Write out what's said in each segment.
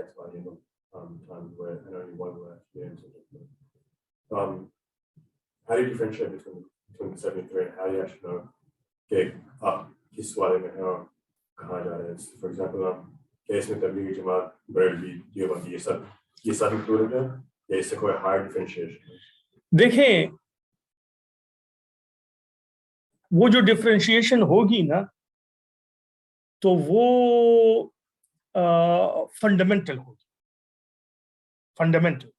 sects by the end of times where and only one were actually entered. How do you differentiate between the 73 and how do you actually know किस वाले में है और कहाँ जा रहे हैं? For example, केस में तबलीगी जमात बरेलवी देवबंदी ये सब इंक्लूडेड है या इससे कोई हार्ड डिफरेंशिएशन? देखें, वो जो डिफरेंशिएशन होगी ना तो वो फंडामेंटल होगी, फंडामेंटल।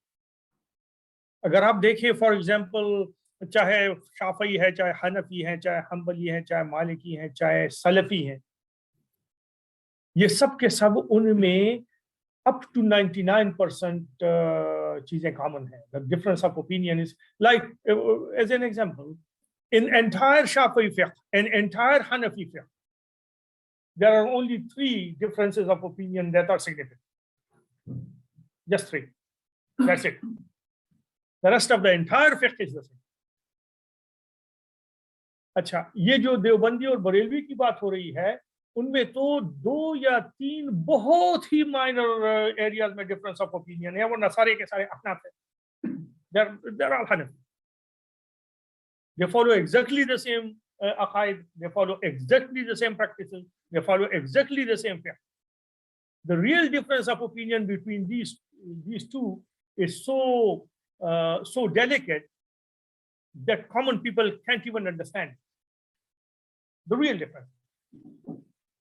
अगर आप देखें फॉर एग्जांपल, चाहे शाफई है, चाहे हनफी है, चाहे हम्बली है, चाहे मालिकी है, चाहे सलफी है, ये सब के सब उनमें up to 99% चीजें कॉमन है. The difference of opinion is like, as an example, in entire Shafi'i fiqh and entire Hanafi fiqh, there are only 3 differences of opinion that are significant. Just 3. That's it. The rest of the entire fiqh is the same. अच्छा, ये जो देवबंदी और बरेलवी की बात हो रही है, उनमें तो 2 या 3 बहुत ही माइनर एरियाज में डिफरेंस ऑफ ओपिनियन है, वरना सारे के सारे अपना है. They're all Hanafi. They follow exactly the same aqaid, they follow exactly the same practices, they follow exactly the same fiqh. The real difference of opinion between these two is so delicate that common people can't even understand the real difference.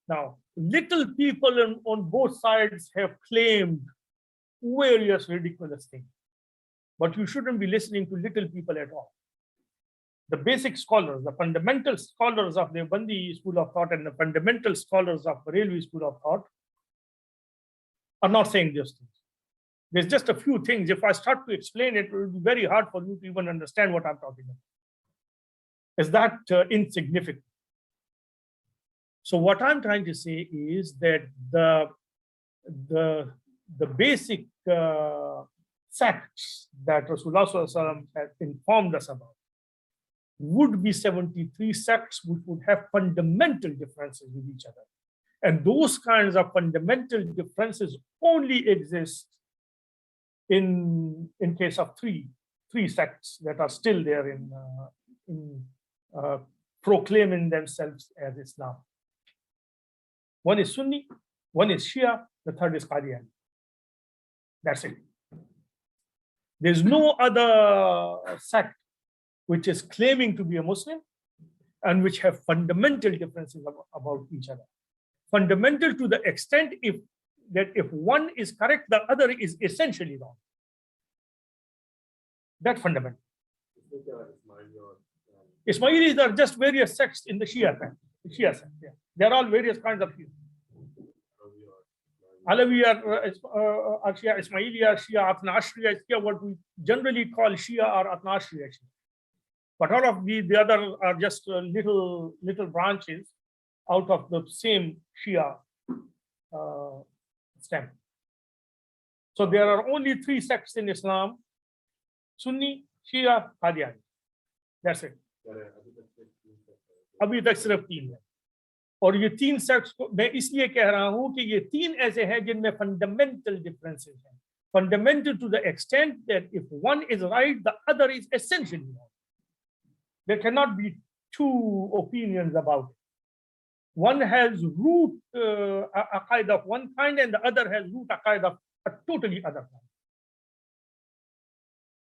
Now, little people on both sides have claimed various ridiculous things, but you shouldn't be listening to little people at all. The basic scholars, the fundamental scholars of the Bandi school of thought and the fundamental scholars of the Barelvi school of thought are not saying these things. There's just a few things. If I start to explain it, it will be very hard for you to even understand what I'm talking about. Is that insignificant? So what I'm trying to say is that the basic sects that Rasulullah ﷺ has informed us about would be 73 sects which would have fundamental differences with each other. And those kinds of fundamental differences only exist in case of three sects that are still there in proclaiming themselves as Islam. One is Sunni, one is Shia, the third is Qadiani. That's it. There's no other sect which is claiming to be a Muslim and which have fundamental differences about each other. Fundamental to the extent if one is correct, the other is essentially wrong. That's fundamental. Ismailis are just various sects in the Shia sect. Yeah. They're all various kinds of Shia. Alawi are Shia, Ismaili are Shia, Athna Ashriya Shia, what we generally call Shia or Athna Ashriya Shia. But all of the other are just little branches out of the same Shia stem. So there are only 3 sects in Islam: Sunni, Shia, Qadiani. That's it. अभी तक सिर्फ 3 है, और ये 3 sects को मैं इसलिए कह रहा हूं कि ये 3 ऐसे हैं जिनमें फंडामेंटल डिफरेंसेस हैं. Fundamental to the extent that if one is right, the other is essentially wrong. There cannot be 2 opinions about it. One has root aqaid of one kind and the other has root aqaid of a totally other kind.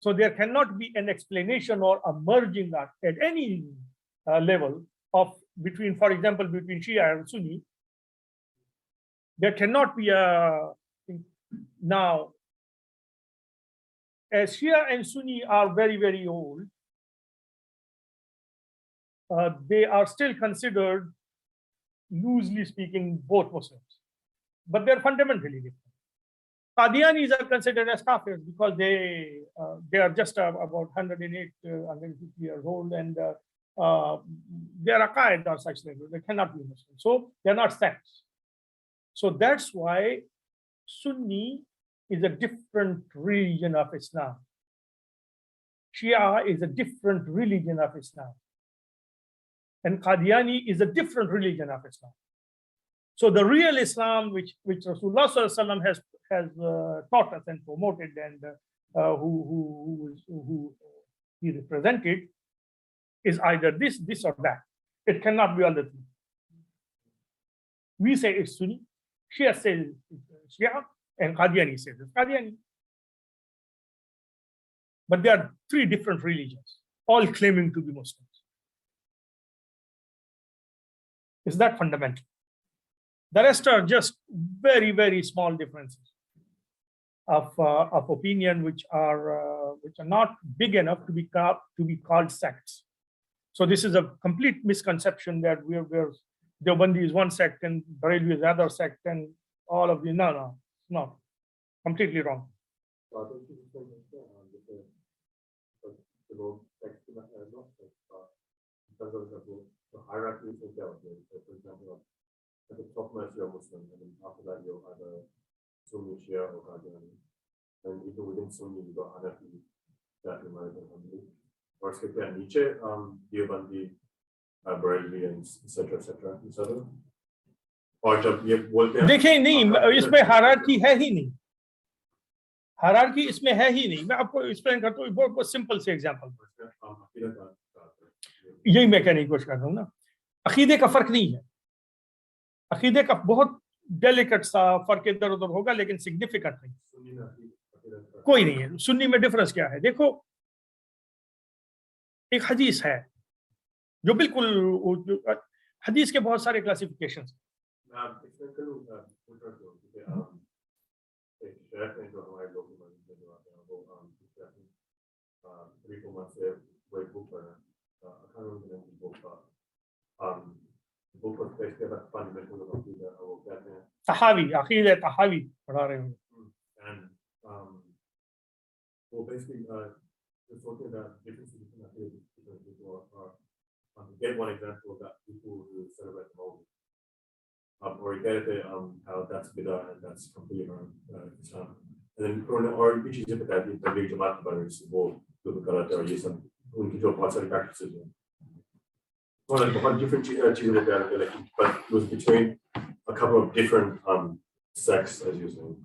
So there cannot be an explanation or a merging at any level of between, for example, between Shia and Sunni. There cannot be a now. As Shia and Sunni are very, very old, they are still considered, loosely speaking, both Muslims, but they're fundamentally different. Qadianis are considered as kafirs because they are just about 108, 150 years old, and their aqaid are such that they cannot be Muslim. So they're not sects. So that's why Sunni is a different religion of Islam. Shia is a different religion of Islam. And Qadiani is a different religion of Islam. So the real Islam which Rasulullah ﷺ has taught us and promoted, and who he represented, is either this or that. It cannot be all the three. We say it's Sunni, Shia says it's Shia, and Qadiani says it's Qadiani. But there are three different religions, all claiming to be Muslims. Is that fundamental? The rest are just very, very small differences of opinion, which are not big enough to be called sects. So this is a complete misconception that we're Deobandi is one sect and Barelvi is another sect, and all of the no, completely wrong. The hierarchy is dealt with. So for example, at the top most you're Muslim, and then after that you're either Sunni, Shia, or Qadiani. And even within Sunni, you've got Hanafi, Shafi'i, Maliki, and Hanbali. Or skip that Nietzsche, Deobandi, Barelvi, and etc. और जब ये बोलते हैं देखिए नहीं, इसमें hierarchy है ही नहीं, हायरार्की इसमें है ही नहीं। मैं आपको एक्सप्लेन करता हूँ बहुत सिंपल से एग्जांपल। यही मैं कहने की कोशिश कर रहा हूँ ना, अकीदे का फर्क नहीं है, अकीदे का बहुत डेलिकेट सा फर्क इधर उधर होगा, लेकिन सिग्निफिकेंट नहीं, कोई नहीं है। सुन्नी में डिफरेंस क्या है? देखो, एक हदीस है जो बिल्कुल, हदीस के बहुत सारे क्लासिफिकेशन हैं। तहावी, अकीदे तहावी पढ़ा रहे हैं। Well, basically, we're talking about differences between activities because people are get one example of that, people who celebrate the Maulid. Or you get it, how that's bid'ah and that's completely around Islam. And then, or you choose it that the big Jamaat brothers will do the karate or use some uनकी बहुत सारी practices हैं. Well, बहुत different चीजें होते हैं, but it was between a couple of different sects, as you say.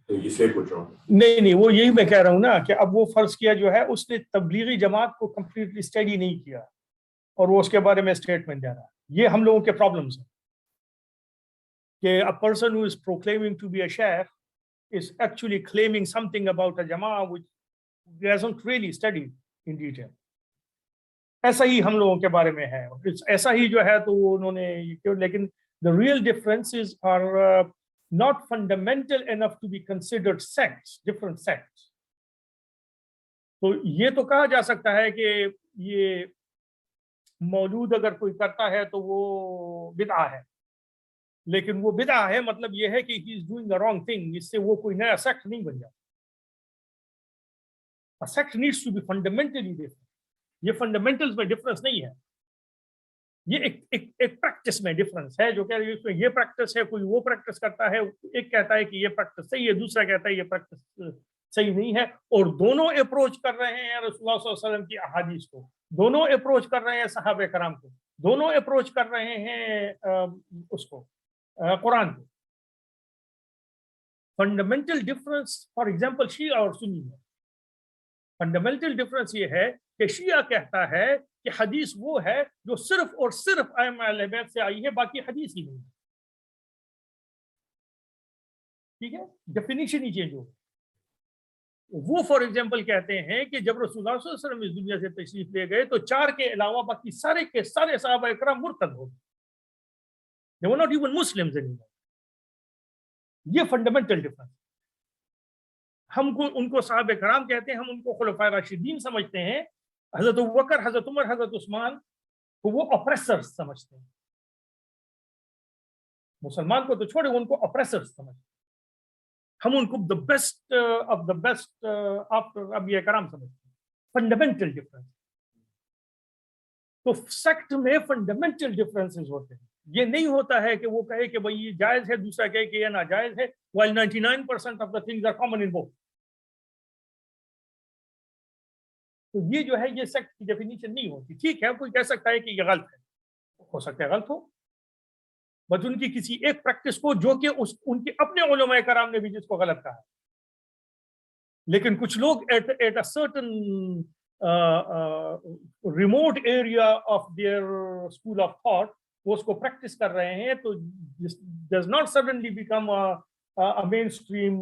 तो इसलिए पूछ रहा हूँ। नहीं, वो यही मैं कह रहा हूँ ना कि अब वो फर्ज किया जो है, उसने तबलीगी जमात को कंप्लीटली स्टडी नहीं किया और वो उसके बारे में स्टेटमेंट दे रहा है। ये हम लोगों के प्रॉब्लम्स हैं कि a person who is proclaiming to be a sheikh is actually claiming something about a jama'ah which he hasn't really studied in detail. ऐसा ही हम लोगों के बारे में है, ऐसा ही जो है तो उन्होंने, लेकिन the real differences are not fundamental enough to be considered sects, different sects. तो ये तो कहा जा सकता है कि ये मौलूद अगर कोई करता है तो वो बिदआ है, लेकिन वो बिदआ है मतलब ये है कि he is doing the wrong thing, इससे वो कोई नया सेक्ट नहीं बन जाता। A sect needs to be fundamentally different. ये फंडामेंटल्स में डिफरेंस नहीं है, ये एक प्रैक्टिस में डिफरेंस है, जो कह रही है इसमें ये प्रैक्टिस है, कोई वो प्रैक्टिस करता है, एक कहता है कि ये प्रैक्टिस सही है, दूसरा कहता है ये प्रैक्टिस सही नहीं है, और दोनों अप्रोच कर रहे हैं रसूलुल्लाह सल्लल्लाहु अलैहि वसल्लम की अहादीस को, दोनों अप्रोच कर रहे हैं सहाबे कराम को, दोनों अप्रोच कर रहे हैं उसको कुरान को। फंडामेंटल डिफरेंस फॉर एग्जांपल शिया और सुन्नी में फंडामेंटल डिफरेंस ये है कि शिया कहता है कि हदीस वो है जो सिर्फ और सिर्फ अइम्मा अहले बैत से आई है, बाकी हदीस ही नहीं है। ठीक है, डेफिनेशन ही चेंज हो। वो फॉर एग्जांपल कहते हैं कि जब रसूलुल्लाह सल्लल्लाहु अलैहि वसल्लम इस दुनिया से तशरीफ ले गए तो 4 के अलावा बाकी सारे के सारे सहाबा इकराम मुर्तद हो गए, they were not even Muslims anymore. ये फंडामेंटल डिफरेंस। हमको उनको सहाबा कराम कहते हैं, हम उनको खुलफाए राशिदीन समझते हैं, हजरत अबू बकर, हजरत उमर, हजरत उस्मान को वो ऑप्रेसर्स समझते हैं। मुसलमान को तो छोड़े, उनको ऑप्रेसर्स समझते हैं। हम उनको the best of the best after अम्बिया कराम समझते हैं। Fundamental difference. तो सेक्ट में फंडामेंटल डिफरेंसेस होते हैं। ये नहीं होता है कि वो कहे कि भाई ये जायज है, दूसरा कहे कि ये नाजायज है, while 99% of the things are common in both. तो ये जो है ये सेक्ट की डेफिनेशन नहीं होती। ठीक है, कोई कह सकता है कि ये गलत है, हो सकता है गलत हो, बट उनकी किसी एक प्रैक्टिस को जो कि उनके अपने उलमाए कराम ने भी जिसको गलत कहा है। लेकिन कुछ लोग at a certain remote area of their school of thought वो उसको प्रैक्टिस कर रहे हैं, तो does not suddenly become a mainstream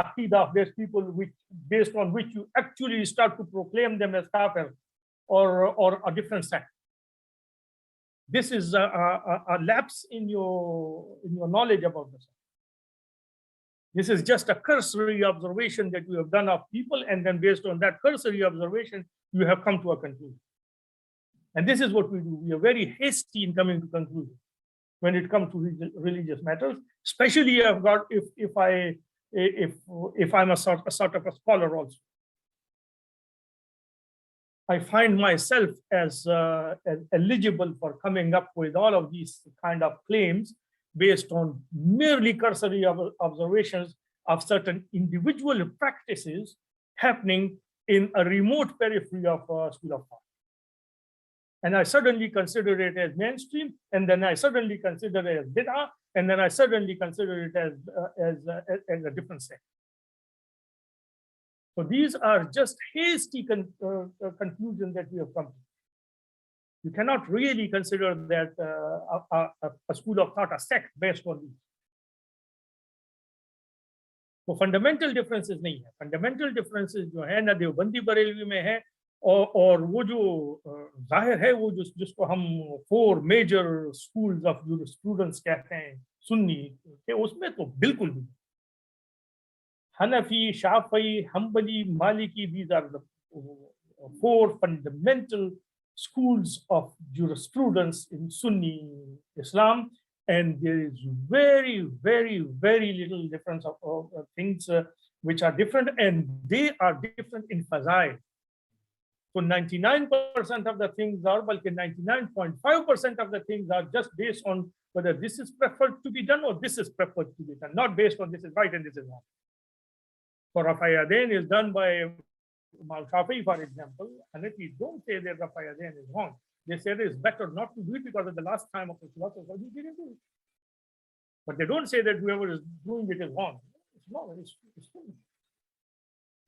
aqidah of those people, which based on which you actually start to proclaim them as kafir or a different sect. This is a lapse in your knowledge about this. This is just a cursory observation that you have done of people, and then based on that cursory observation, you have come to a conclusion. And this is what we do. We are very hasty in coming to conclusions when it comes to religious matters, especially if I'm a sort of a scholar also. I find myself as eligible for coming up with all of these kind of claims based on merely cursory observations of certain individual practices happening in a remote periphery of a school of thought. And I suddenly consider it as mainstream, and then I suddenly consider it as bid'ah, and then I suddenly consider it as a different sect. So these are just hasty conclusions that we have come to. You cannot really consider that a school of thought a sect based on these. तो fundamental differences नहीं है। Fundamental differences जो है ना देवबंदी बरेलवी में है, और वो जो जाहिर है वो जिसको हम 4 मेजर स्कूल्स ऑफ स्टूडेंट्स कहते हैं सुन्नी के, उसमें तो बिल्कुल भी Hanafi, Shafi'i, Hanbali, Maliki, these are the 4 fundamental schools of jurisprudence in Sunni Islam, and there is very, very, very little difference of things which are different, and they are different in fazail. So 99% of the things are, but 99.5% of the things are just based on whether this is preferred to be done or this is preferred to be done, not based on this is right and this is wrong. For Rafa Yadain is done by Imam Shafi'i, for example, and if you don't say that Rafa Yadain is wrong, they say it's better not to do it because at the last time of the philosopher, he didn't do it. But they don't say that whoever is doing it is wrong. It's not, it's sunnah.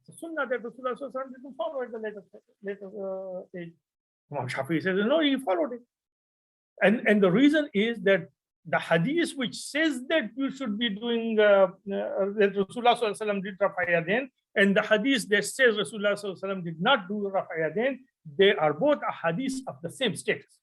It's a sunnah that Rasulullah didn't follow at the later stage. Imam Shafi'i says, no, he followed it. And the reason is that the hadith which says that you should be doing that Rasulullah did Rafa Yadain, and the hadith that says Rasulullah did not do Rafa Yadain, they are both a hadith of the same status.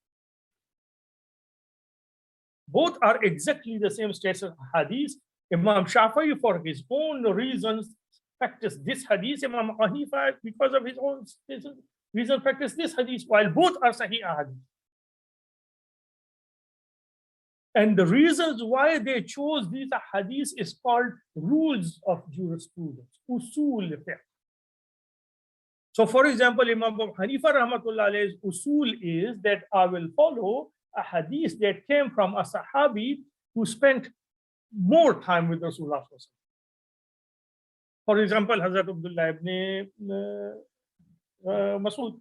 Both are exactly the same status of hadith. Imam Shafi'i, for his own reasons, practiced this hadith. Imam Hanifa, because of his own reasons, practiced this hadith, while both are sahih hadith. And the reasons why they chose these hadiths is called rules of jurisprudence, usul fiqh. So for example, Imam Abu Hanifa rahmatullah alayhi's usul is that I will follow a hadith that came from a sahabi who spent more time with Rasulullah. For example, Hazrat Abdullah ibn Masud,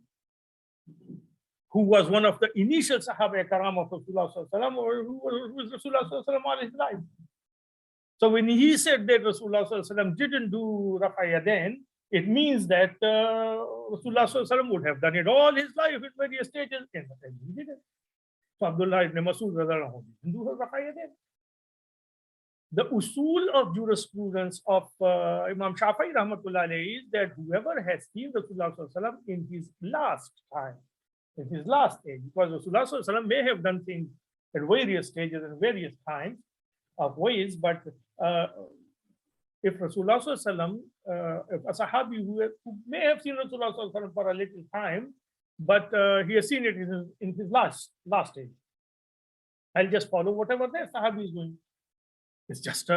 who was one of the initial Sahaba Karam of Rasulullah, or who was Rasulullah all his life. So when he said that Rasulullah didn't do Rafa Yadain, it means that Rasulullah would have done it all his life in various stages, and he didn't. So Abdullah ibn Masud didn't do Rafa Yadain. The usul of jurisprudence of Imam Shafi'i rahmatullah alayhi is that whoever has seen Rasulullah in his last time, in his last age, because Rasulullah may have done things at various stages and various times of ways, but if Rasulullah if a Sahabi who may have seen Rasulullah for a little time, but he has seen it in his last age, I'll just follow whatever that Sahabi is doing. It's just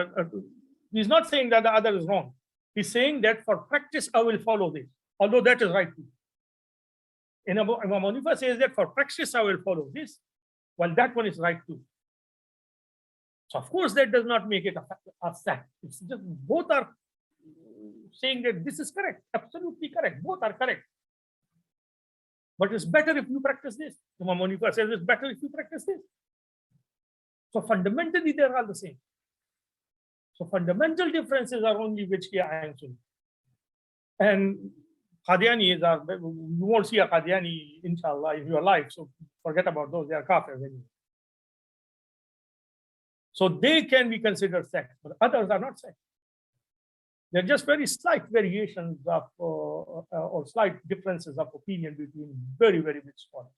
he's not saying that the other is wrong. He's saying that for practice I will follow this, although that is right too. And Imam Hanifa says that for practice I will follow this, while that one is right too. So of course that does not make it a sect. It's just both are saying that this is correct, absolutely correct. Both are correct. But it's better if you practice this. Imam Hanifa says it's better if you practice this. So fundamentally, they're all the same. So fundamental differences are only which I am saying. And Qadianis are, you won't see a Qadiani, inshallah, in your life. So forget about those, they are kafir. So they can be considered sects, but others are not sects. They're just very slight variations of, or slight differences of opinion between very, very big scholars.